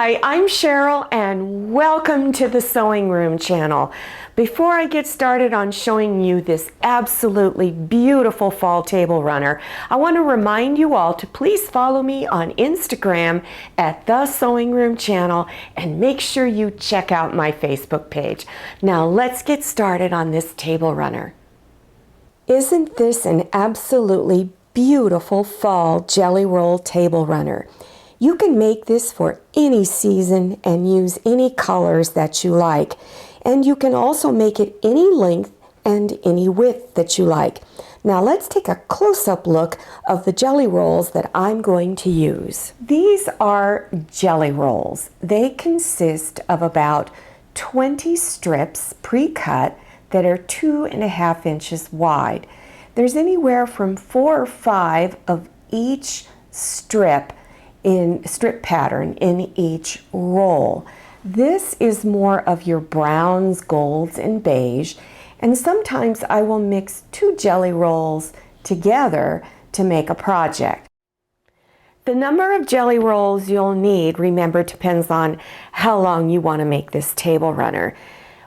Hi, I'm Cheryl and welcome to the Sewing Room channel. Before I get started on showing you this absolutely beautiful fall table runner, I want to remind you all to please follow me on Instagram at the Sewing Room channel and make sure you check out my Facebook page. Now let's get started on this table runner. Isn't this an absolutely beautiful fall jelly roll table runner? You can make this for any season and use any colors that you like. And you can also make it any length and any width that you like. Now let's take a close-up look of the jelly rolls that I'm going to use. These are jelly rolls. They consist of about 20 strips pre-cut that are 2.5 inches wide. There's anywhere from 4 or 5 of each strip pattern in each roll. This is more of your browns, golds, and beige, and sometimes I will mix 2 jelly rolls together to make a project. The number of jelly rolls you'll need, remember, depends on how long you want to make this table runner.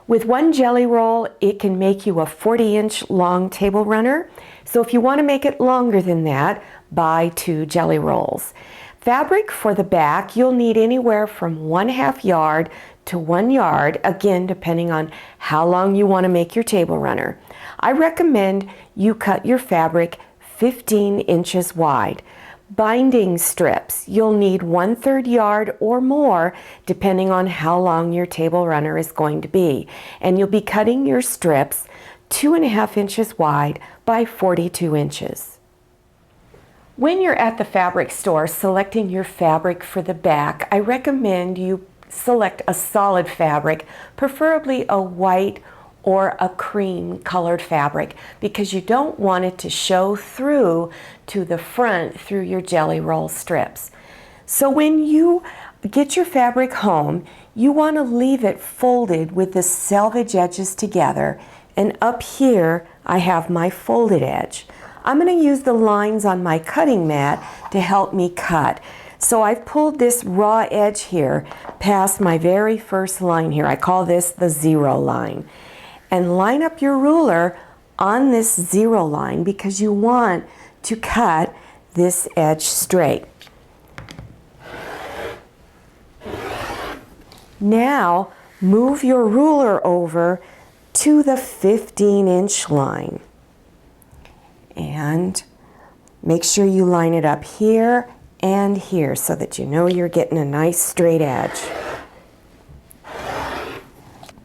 With 1 jelly roll, it can make you a 40-inch long table runner. So if you want to make it longer than that, buy 2 jelly rolls. Fabric for the back, you'll need anywhere from 1/2 yard to 1 yard, again, depending on how long you want to make your table runner. I recommend you cut your fabric 15 inches wide. Binding strips, you'll need 1/3 yard or more, depending on how long your table runner is going to be. And you'll be cutting your strips 2.5 inches wide by 42 inches. When you're at the fabric store selecting your fabric for the back, I recommend you select a solid fabric, preferably a white or a cream colored fabric, because you don't want it to show through to the front through your jelly roll strips. So when you get your fabric home, you want to leave it folded with the selvage edges together, and up here I have my folded edge. I'm going to use the lines on my cutting mat to help me cut. So I've pulled this raw edge here past my very first line here. I call this the 0 line. And line up your ruler on this 0 line because you want to cut this edge straight. Now move your ruler over to the 15-inch line. And make sure you line it up here and here so that you know you're getting a nice straight edge.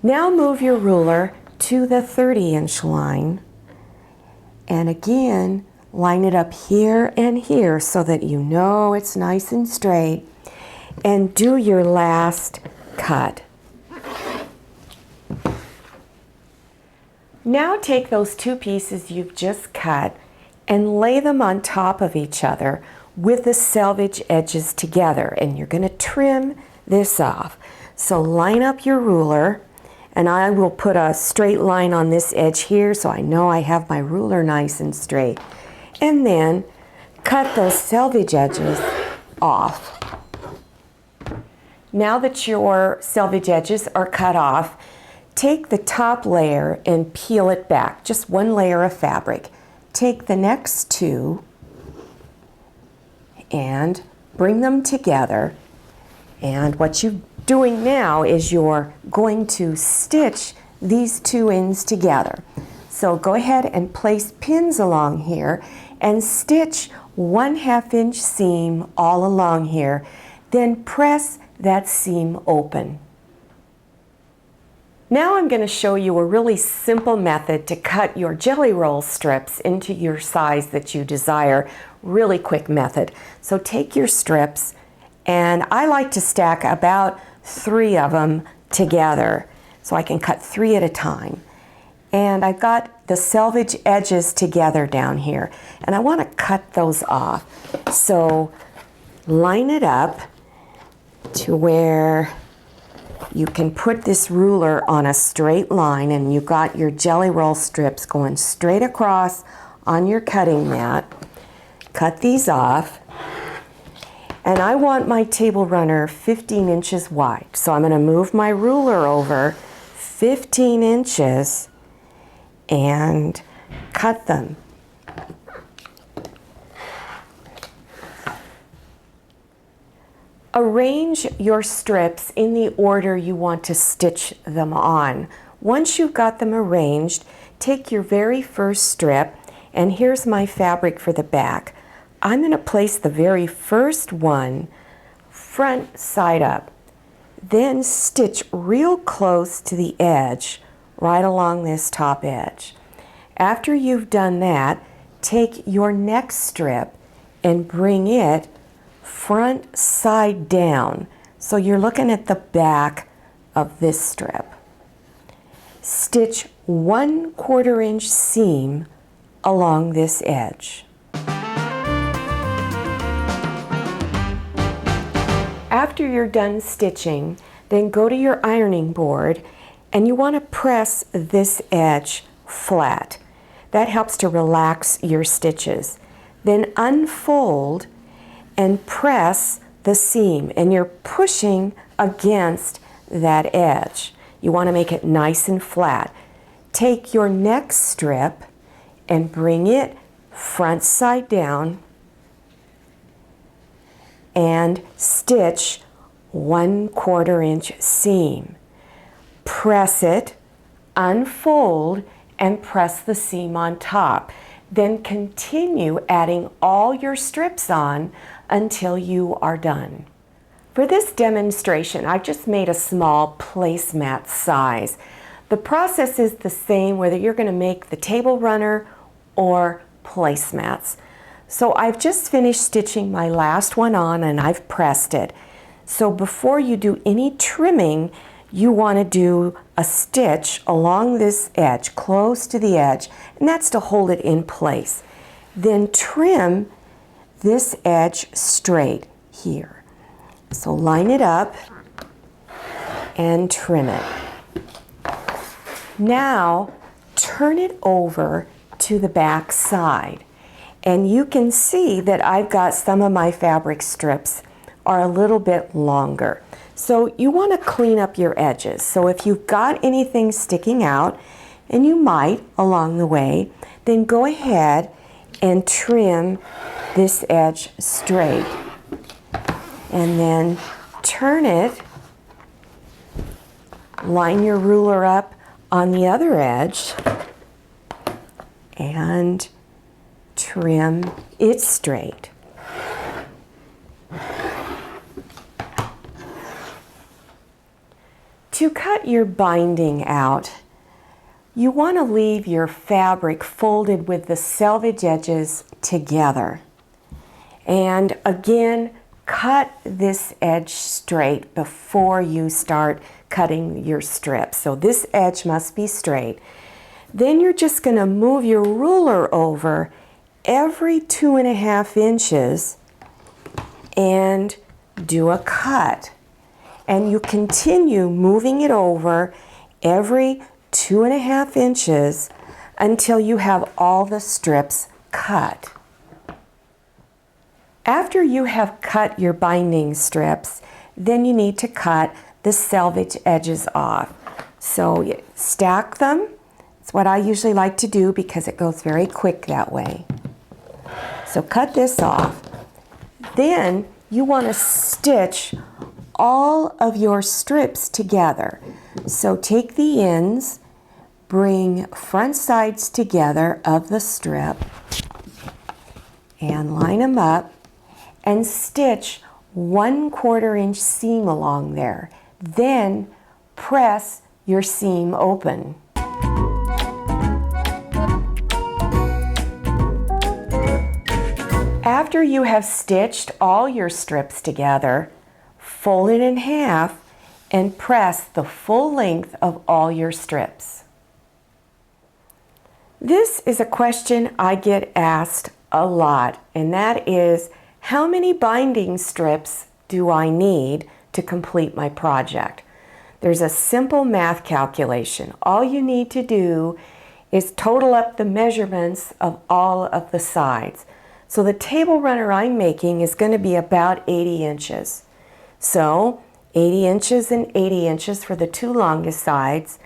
Now move your ruler to the 30-inch line, and again line it up here and here so that you know it's nice and straight, and do your last cut. Now take those 2 pieces you've just cut and lay them on top of each other with the selvage edges together, and you're going to trim this off. So line up your ruler, and I will put a straight line on this edge here so I know I have my ruler nice and straight, and then cut those selvage edges off. Now that your selvage edges are cut off, take the top layer and peel it back, just 1 layer of fabric. Take the next 2 and bring them together, and what you're doing now is you're going to stitch these 2 ends together. So go ahead and place pins along here and stitch 1/2 inch seam all along here, then press that seam open. Now I'm going to show you a really simple method to cut your jelly roll strips into your size that you desire. Really quick method. So take your strips, and I like to stack about 3 of them together so I can cut 3 at a time. And I've got the selvage edges together down here, and I want to cut those off. So line it up to where you can put this ruler on a straight line, and you've got your jelly roll strips going straight across on your cutting mat. Cut these off, And I want my table runner 15 inches wide. So I'm going to move my ruler over 15 inches and cut them. Arrange your strips in the order you want to stitch them on. Once you've got them arranged, take your very first strip, and here's my fabric for the back. I'm going to place the very first one front side up. Then stitch real close to the edge, right along this top edge. After you've done that, take your next strip and bring it front side down. So you're looking at the back of this strip. Stitch 1/4 inch seam along this edge. After you're done stitching, then go to your ironing board and you want to press this edge flat. That helps to relax your stitches. Then unfold and press the seam, and you're pushing against that edge. You want to make it nice and flat. Take your next strip and bring it front side down and stitch 1/4 inch seam. Press it, unfold, and press the seam on top. Then continue adding all your strips on until you are done. For this demonstration, I've just made a small placemat size. The process is the same whether you're going to make the table runner or placemats. So I've just finished stitching my last one on and I've pressed it. So before you do any trimming, you want to do a stitch along this edge, close to the edge, and that's to hold it in place. Then trim this edge straight here. So line it up and trim it. Now turn it over to the back side. And you can see that I've got some of my fabric strips are a little bit longer. So you want to clean up your edges. So if you've got anything sticking out, and you might along the way, then go ahead and trim this edge straight. And then turn it, line your ruler up on the other edge, and trim it straight. To cut your binding out, you want to leave your fabric folded with the selvage edges together. And again, cut this edge straight before you start cutting your strips. So this edge must be straight. Then you're just going to move your ruler over every 2.5 inches and do a cut. And you continue moving it over every 2.5 inches until you have all the strips cut. After you have cut your binding strips, then you need to cut the selvage edges off. So you stack them. It's what I usually like to do because it goes very quick that way. So cut this off. Then you want to stitch all of your strips together. So take the ends, bring front sides together of the strip, and line them up, and stitch 1/4 inch seam along there. Then press your seam open. After you have stitched all your strips together, fold it in half and press the full length of all your strips. This is a question I get asked a lot, and that is, how many binding strips do I need to complete my project? There's a simple math calculation. All you need to do is total up the measurements of all of the sides. So the table runner I'm making is going to be about 80 inches. So 80 inches and 80 inches for the two longest sides.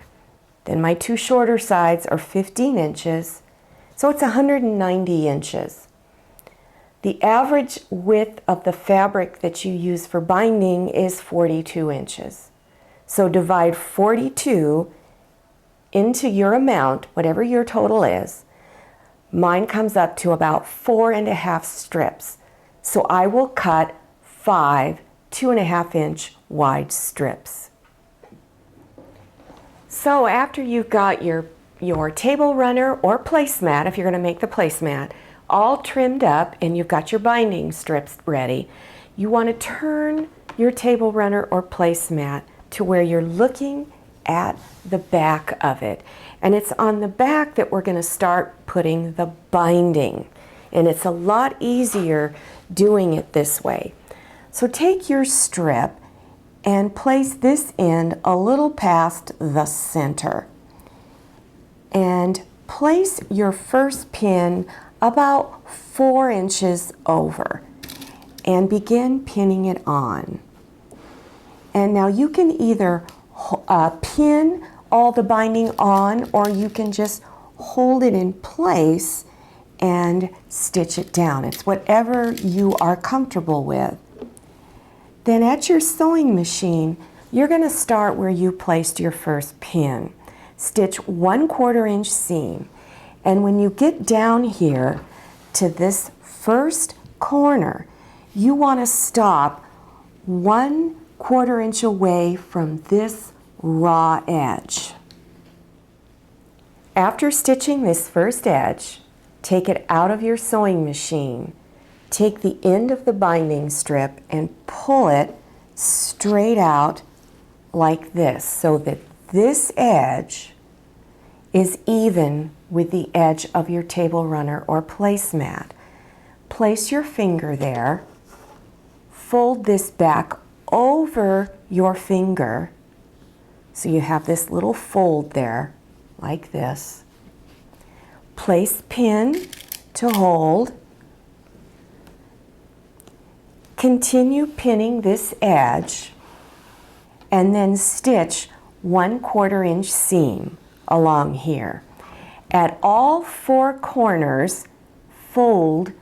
Then my two shorter sides are 15 inches. So it's 190 inches. The average width of the fabric that you use for binding is 42 inches. So divide 42 into your amount, whatever your total is. Mine comes up to about 4.5 strips. So I will cut 5 2.5-inch wide strips. So after you've got your table runner or placemat, if you're going to make the placemat, all trimmed up and you've got your binding strips ready, you want to turn your table runner or placemat to where you're looking at the back of it. And it's on the back that we're going to start putting the binding. And it's a lot easier doing it this way. So take your strip and place this end a little past the center. And place your first pin about 4 inches over and begin pinning it on. And now you can either pin all the binding on, or you can just hold it in place and stitch it down. It's whatever you are comfortable with. Then at your sewing machine, you're going to start where you placed your first pin. Stitch 1/4 inch seam. And when you get down here to this first corner, you want to stop 1/4 inch away from this raw edge. After stitching this first edge, take it out of your sewing machine. Take the end of the binding strip and pull it straight out like this, so that this edge is even with the edge of your table runner or placemat. Place your finger there, fold this back over your finger, so you have this little fold there, like this. Place pin to hold. Continue pinning this edge, and then stitch 1/4 inch seam along here. At all 4 corners, fold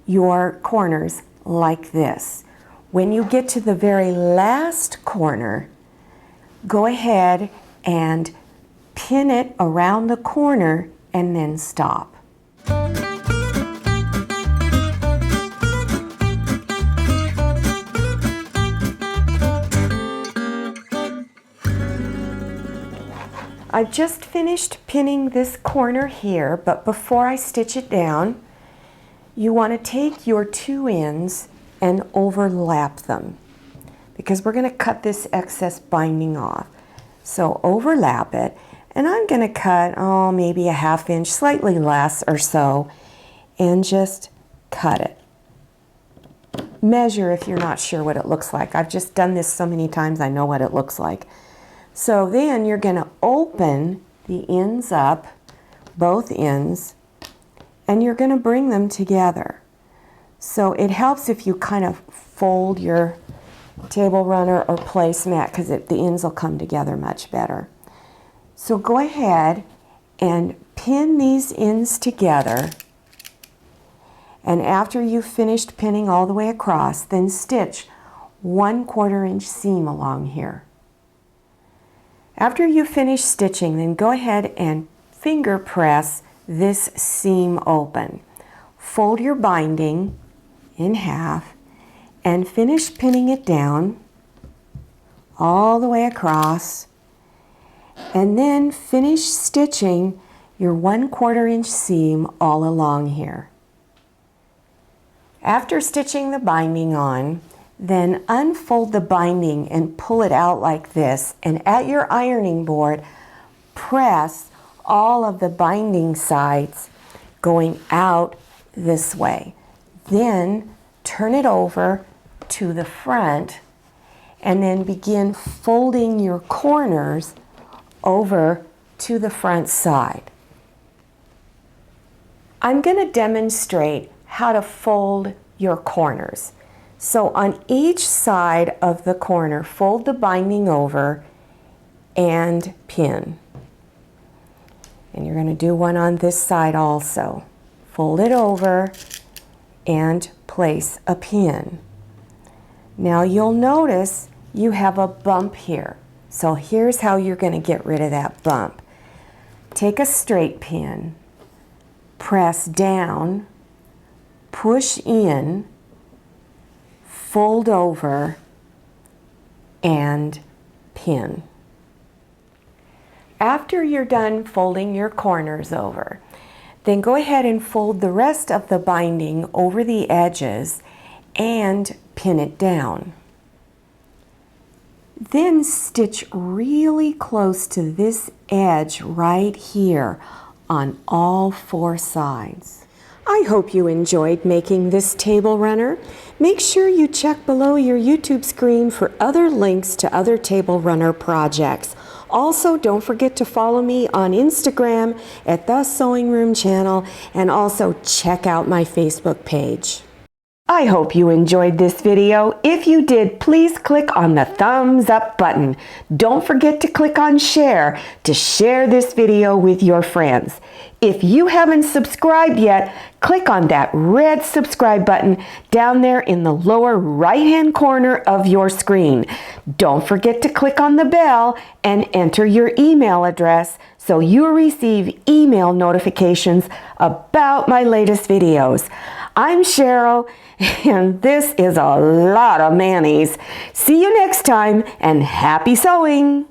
your corners like this. When you get to the very last corner, go ahead and pin it around the corner and then stop. I've just finished pinning this corner here, but before I stitch it down, you want to take your 2 ends and overlap them, because we're going to cut this excess binding off. So overlap it, and I'm going to cut, maybe a 1/2 inch, slightly less or so, and just cut it. Measure if you're not sure what it looks like. I've just done this so many times I know what it looks like. So then you're going to open the ends up, both ends, and you're going to bring them together. So it helps if you kind of fold your table runner or placemat, because the ends will come together much better. So go ahead and pin these ends together, and after you've finished pinning all the way across, then stitch 1/4 inch seam along here. After you finish stitching, then go ahead and finger press this seam open. Fold your binding in half and finish pinning it down all the way across, and then finish stitching your 1/4 inch seam all along here. After stitching the binding on, then unfold the binding and pull it out like this, and at your ironing board, press all of the binding sides going out this way. Then turn it over to the front, and then begin folding your corners over to the front side. I'm going to demonstrate how to fold your corners. So on each side of the corner, fold the binding over and pin. And you're going to do one on this side also. Fold it over and place a pin. Now you'll notice you have a bump here. So here's how you're going to get rid of that bump. Take a straight pin, press down, push in, fold over, and pin. After you're done folding your corners over, then go ahead and fold the rest of the binding over the edges and pin it down. Then stitch really close to this edge right here on all 4 sides. I hope you enjoyed making this table runner. Make sure you check below your YouTube screen for other links to other table runner projects. Also, don't forget to follow me on Instagram at The Sewing Room Channel, and also check out my Facebook page. I hope you enjoyed this video. If you did, please click on the thumbs up button. Don't forget to click on share to share this video with your friends. If you haven't subscribed yet, click on that red subscribe button down there in the lower right-hand corner of your screen. Don't forget to click on the bell and enter your email address so you'll receive email notifications about my latest videos. I'm Cheryl, and this is a lot of mayonnaise. See you next time, and happy sewing!